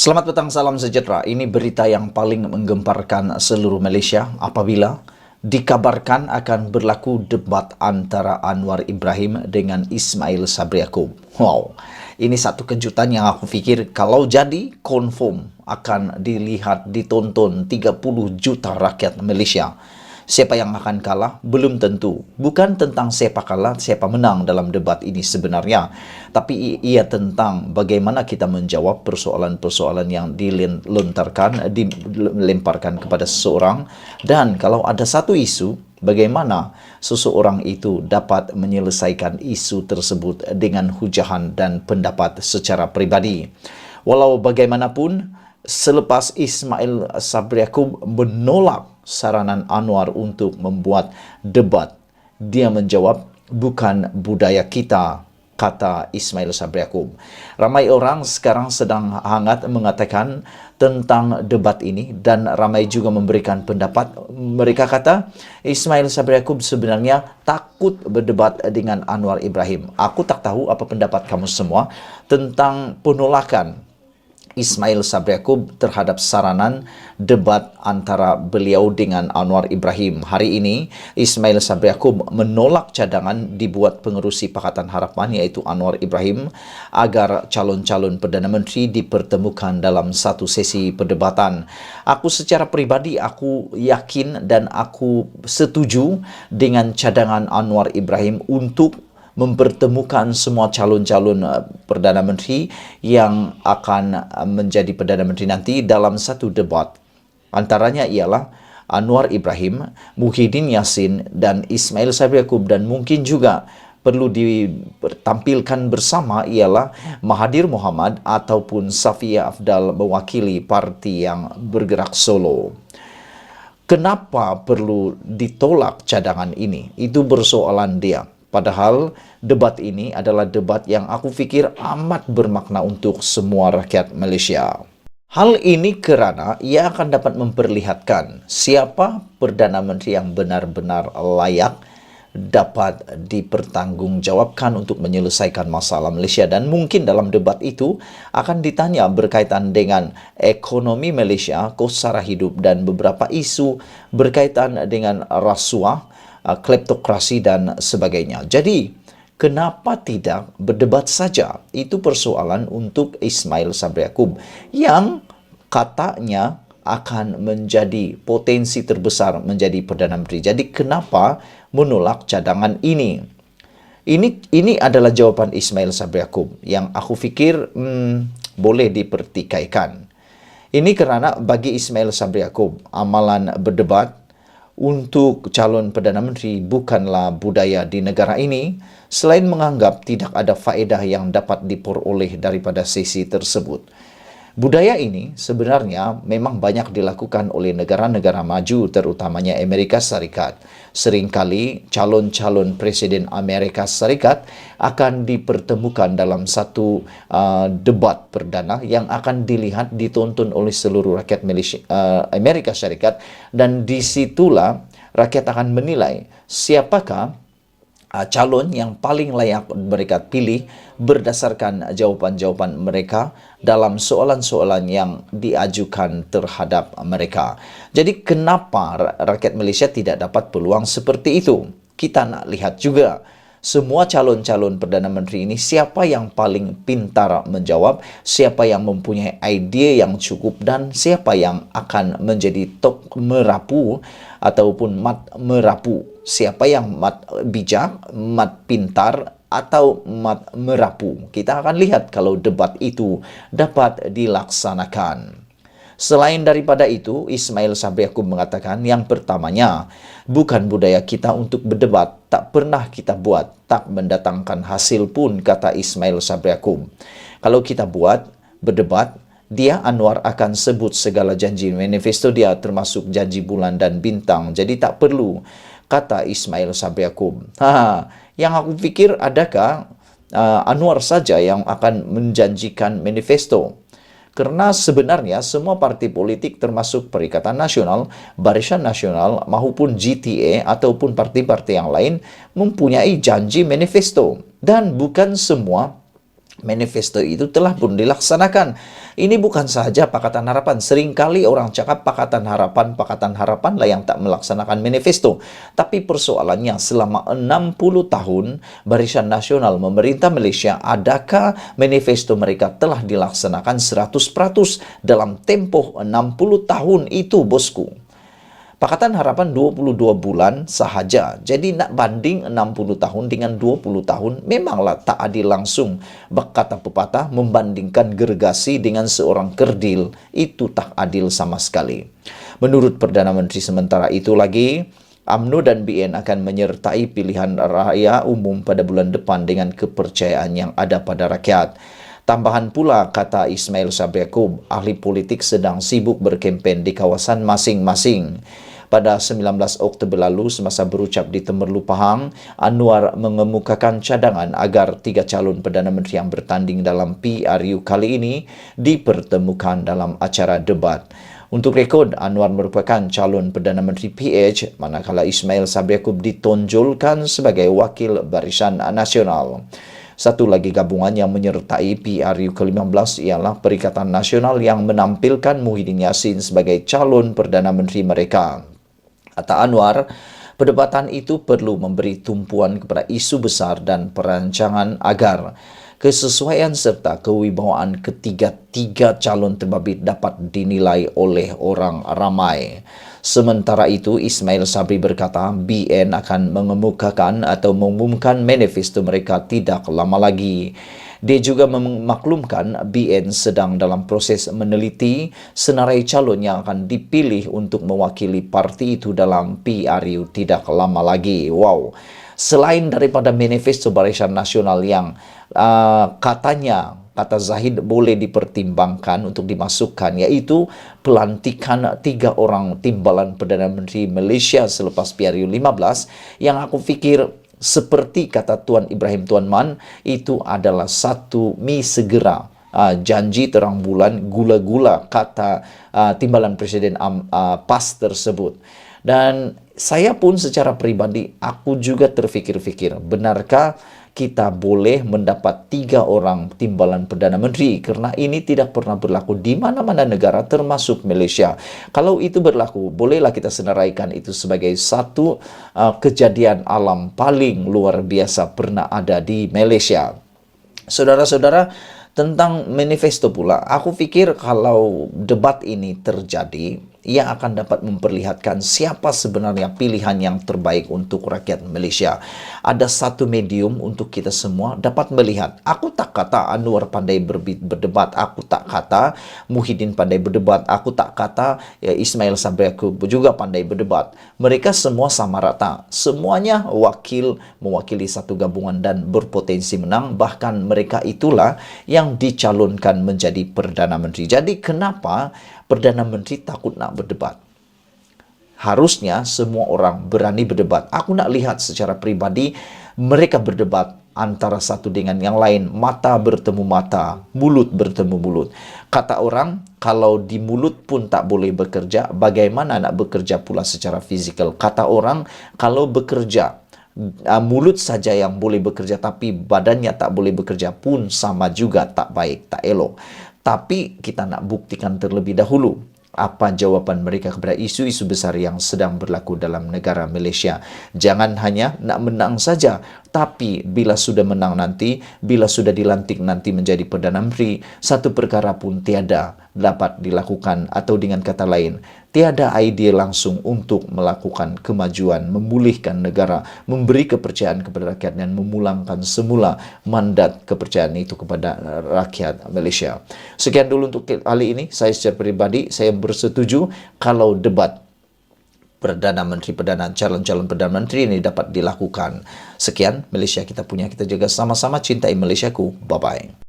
Selamat petang, salam sejahtera. Ini berita yang paling menggemparkan seluruh Malaysia apabila dikabarkan akan berlaku debat antara Anwar Ibrahim dengan Ismail Sabri Yaakob. Wow, ini satu kejutan yang aku fikir kalau jadi confirm akan dilihat, ditonton 30 juta rakyat Malaysia. Siapa yang akan kalah? Belum tentu. Bukan tentang siapa kalah, siapa menang dalam debat ini sebenarnya. Tapi ia tentang bagaimana kita menjawab persoalan-persoalan yang dilemparkan kepada seseorang. Dan kalau ada satu isu, bagaimana seseorang itu dapat menyelesaikan isu tersebut dengan hujahan dan pendapat secara pribadi. Walau bagaimanapun, selepas Ismail Sabri Yaakob menolak saranan Anwar untuk membuat debat, dia menjawab, bukan budaya kita, kata Ismail Sabri Yaakob. Ramai orang sekarang sedang hangat mengatakan tentang debat ini dan ramai juga memberikan pendapat. Mereka kata Ismail Sabri Yaakob sebenarnya takut berdebat dengan Anwar Ibrahim. Aku tak tahu apa pendapat kamu semua tentang penolakan Ismail Sabri Yaakob terhadap saranan debat antara beliau dengan Anwar Ibrahim. Hari ini, Ismail Sabri Yaakob menolak cadangan dibuat pengerusi Pakatan Harapan iaitu Anwar Ibrahim agar calon-calon Perdana Menteri dipertemukan dalam satu sesi perdebatan. Aku secara pribadi, aku yakin dan aku setuju dengan cadangan Anwar Ibrahim untuk mempertemukan semua calon-calon Perdana Menteri yang akan menjadi Perdana Menteri nanti dalam satu debat. Antaranya ialah Anwar Ibrahim, Muhyiddin Yassin dan Ismail Sabri Yaakob, dan mungkin juga perlu ditampilkan bersama ialah Mahathir Mohamad ataupun Safia Afdal mewakili parti yang bergerak solo. Kenapa perlu ditolak cadangan ini? Itu persoalan dia. Padahal debat ini adalah debat yang aku fikir amat bermakna untuk semua rakyat Malaysia. Hal ini kerana ia akan dapat memperlihatkan siapa Perdana Menteri yang benar-benar layak dapat dipertanggungjawabkan untuk menyelesaikan masalah Malaysia. Dan mungkin dalam debat itu akan ditanya berkaitan dengan ekonomi Malaysia, kos sara hidup dan beberapa isu berkaitan dengan rasuah, kleptokrasi dan sebagainya. Jadi, kenapa tidak berdebat saja? Itu persoalan untuk Ismail Sabri Yaakob yang katanya akan menjadi potensi terbesar menjadi Perdana Menteri. Jadi, kenapa menolak cadangan ini? Ini adalah jawapan Ismail Sabri Yaakob yang aku fikir boleh dipertikaikan. Ini kerana bagi Ismail Sabri Yaakob, amalan berdebat untuk calon Perdana Menteri bukanlah budaya di negara ini, selain menganggap tidak ada faedah yang dapat diperoleh daripada sesi tersebut. Budaya ini sebenarnya memang banyak dilakukan oleh negara-negara maju, terutamanya Amerika Serikat. Seringkali calon-calon Presiden Amerika Serikat akan dipertemukan dalam satu debat perdana yang akan dilihat, ditonton oleh seluruh rakyat Amerika Serikat, dan disitulah rakyat akan menilai siapakah calon yang paling layak mereka pilih berdasarkan jawapan-jawapan mereka dalam soalan-soalan yang diajukan terhadap mereka. Jadi kenapa rakyat Malaysia tidak dapat peluang seperti itu? Kita nak lihat juga semua calon-calon Perdana Menteri ini siapa yang paling pintar menjawab, siapa yang mempunyai idea yang cukup, dan siapa yang akan menjadi tok merapu ataupun mat merapu. Siapa yang mat bijak, mat pintar, atau mat merapu. Kita akan lihat kalau debat itu dapat dilaksanakan. Selain daripada itu, Ismail Sabri Yaakob mengatakan yang pertamanya, bukan budaya kita untuk berdebat, tak pernah kita buat, tak mendatangkan hasil pun, kata Ismail Sabri Yaakob. Kalau kita buat berdebat, dia Anwar akan sebut segala janji manifesto dia termasuk janji bulan dan bintang. Jadi tak perlu, kata Ismail Sabri Yaakob. Yang aku fikir adakah Anwar saja yang akan menjanjikan manifesto? Kerana sebenarnya semua parti politik termasuk Perikatan Nasional, Barisan Nasional maupun GTA ataupun parti-parti yang lain mempunyai janji manifesto. Dan bukan semua Manifesto itu telah pun dilaksanakan. Ini bukan saja Pakatan Harapan. Seringkali orang cakap Pakatan Harapan lah yang tak melaksanakan manifesto. Tapi persoalannya selama 60 tahun Barisan Nasional memerintah Malaysia, adakah manifesto mereka telah dilaksanakan 100% dalam tempoh 60 tahun itu, bosku? Pakatan Harapan 22 bulan sahaja. Jadi nak banding 60 tahun dengan 20 tahun memanglah tak adil langsung. Berkata pepatah, membandingkan gergasi dengan seorang kerdil itu tak adil sama sekali. Menurut Perdana Menteri sementara itu lagi, UMNO dan BN akan menyertai pilihan raya umum pada bulan depan dengan kepercayaan yang ada pada rakyat. Tambahan pula, kata Ismail Sabri Yaakob, ahli politik sedang sibuk berkempen di kawasan masing-masing. Pada 19 Oktober lalu, semasa berucap di Temerloh Pahang, Anwar mengemukakan cadangan agar 3 calon Perdana Menteri yang bertanding dalam PRU kali ini dipertemukan dalam acara debat. Untuk rekod, Anwar merupakan calon Perdana Menteri PH, manakala Ismail Sabri Yaakob ditonjolkan sebagai wakil Barisan Nasional. Satu lagi gabungan yang menyertai PRU ke-15 ialah Perikatan Nasional yang menampilkan Muhyiddin Yassin sebagai calon Perdana Menteri mereka. Kata Anwar, perdebatan itu perlu memberi tumpuan kepada isu besar dan perancangan agar kesesuaian serta kewibawaan ketiga-tiga calon terbabit dapat dinilai oleh orang ramai. Sementara itu, Ismail Sabri berkata BN akan mengemukakan atau mengumumkan manifesto mereka tidak lama lagi. Dia juga memaklumkan BN sedang dalam proses meneliti senarai calon yang akan dipilih untuk mewakili parti itu dalam PRU tidak lama lagi. Wow. Selain daripada manifesto Barisan Nasional yang kata Zahid boleh dipertimbangkan untuk dimasukkan, yaitu pelantikan 3 orang timbalan Perdana Menteri Malaysia selepas PRU 15, yang aku fikir seperti kata Tuan Ibrahim Tuan Man, itu adalah satu mi segera. Janji terang bulan, gula-gula, kata timbalan Presiden PAS tersebut. Dan saya pun secara pribadi, aku juga terfikir-fikir, benarkah kita boleh mendapat 3 orang timbalan Perdana Menteri? Kerana ini tidak pernah berlaku di mana-mana negara termasuk Malaysia. Kalau itu berlaku, bolehlah kita senaraikan itu sebagai satu kejadian alam paling luar biasa pernah ada di Malaysia. Saudara-saudara, tentang manifesto pula, aku fikir kalau debat ini terjadi, ia akan dapat memperlihatkan siapa sebenarnya pilihan yang terbaik untuk rakyat Malaysia. Ada satu medium untuk kita semua dapat melihat. Aku tak kata Anwar pandai berdebat, aku tak kata Muhyiddin pandai berdebat, aku tak kata Ismail Sabri Yaakob juga pandai berdebat. Mereka semua sama rata. Semuanya mewakili satu gabungan dan berpotensi menang. Bahkan mereka itulah yang dicalonkan menjadi Perdana Menteri. Jadi kenapa Perdana Menteri takut nak berdebat? Harusnya semua orang berani berdebat. Aku nak lihat secara pribadi mereka berdebat antara satu dengan yang lain. Mata bertemu mata, mulut bertemu mulut. Kata orang, kalau di mulut pun tak boleh bekerja, bagaimana nak bekerja pula secara fizikal? Kata orang, kalau bekerja, mulut saja yang boleh bekerja tapi badannya tak boleh bekerja pun sama juga tak baik, tak elok. Tapi kita nak buktikan terlebih dahulu apa jawapan mereka kepada isu-isu besar yang sedang berlaku dalam negara Malaysia. Jangan hanya nak menang saja, tapi bila sudah menang nanti, bila sudah dilantik nanti menjadi Perdana Menteri, satu perkara pun tiada dapat dilakukan, atau dengan kata lain, tiada idea langsung untuk melakukan kemajuan, memulihkan negara, memberi kepercayaan kepada rakyat dan memulangkan semula mandat kepercayaan itu kepada rakyat Malaysia. Sekian dulu untuk kali ini. Saya secara pribadi, saya bersetuju kalau debat calon-calon Perdana Menteri ini dapat dilakukan. Sekian, Malaysia kita punya, kita jaga sama-sama, cintai Malaysiaku. Bye-bye.